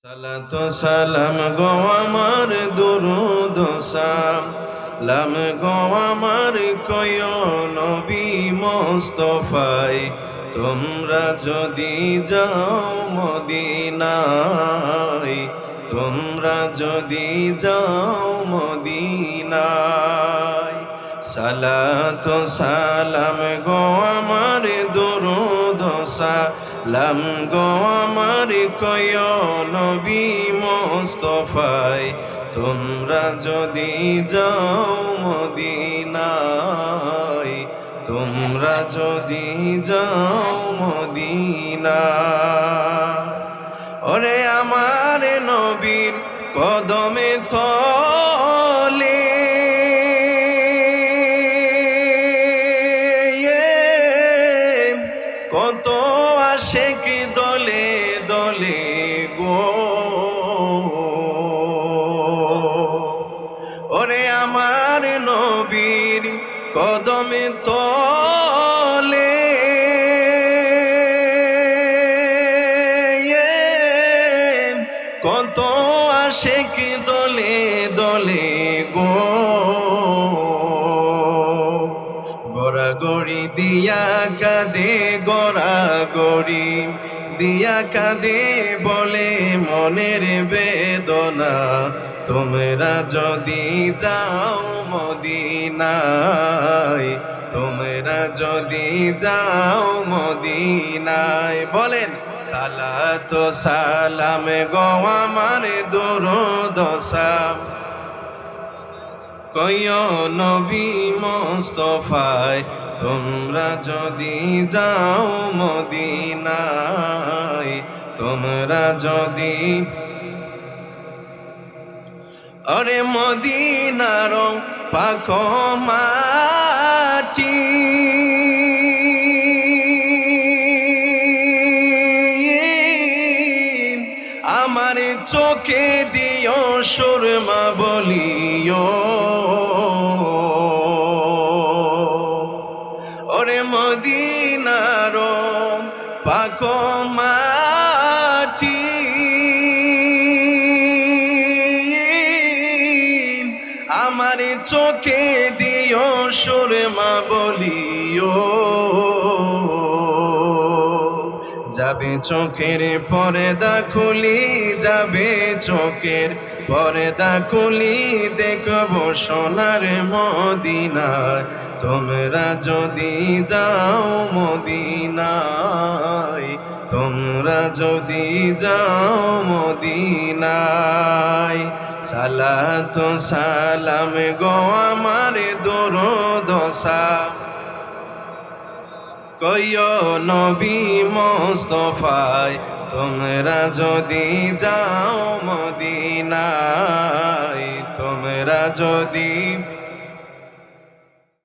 সালাতু সালাম গো আমার দুরুদ সালাম গো আমার কয় নবী মুস্তাফায় তোমরা যদি যাও মদিনায় তোমরা যদি যাও মদিনায় সালাতু সালাম গো আমার দুরুদ সালাম গো আমার কয় নবী মুস্তাফায় তোমরা যদি যাও মদিনায় তোমরা যদি যাও মদিনায় ওরে আমার নবীর কদমে তলে কত আশিক দলে দলে গো ওরে আমার নবীর কদমে তলে কত আশিক দলে দলে গো গড়াগড়ি দিয়া কাঁদে গড়াগড়ি দিয়া কাঁদে বলে মনের বেদনা তোমরা যদি যাও মদিনায় তোমরা যদি যাও মদিনায় বলেন সালাতু সালাম গো আমার দুরুদ কয় নবী মুস্তাফায় তোমরা যদি যাও মদিনায় তোমরা যদি আরে মদিনার পাখ মাটি আমার চোখে দিও সুরমা বলিও ওরে মদিনার পাক মাটি আমার চোখে দিও সুরমা বলিও যাবে চোখের পর্দা খুলি যাবে চোখের পর্দা খুলি দেখব সোনার মদিনায় তোমরা যদি যাও মদিনায় তোমরা যদি যাও মদিনায় সালাতু সালাম গো আমার দুরুদ কয় নবী মুস্তাফায় তোমরা যদি যাও মদিনায় তোমরা যদি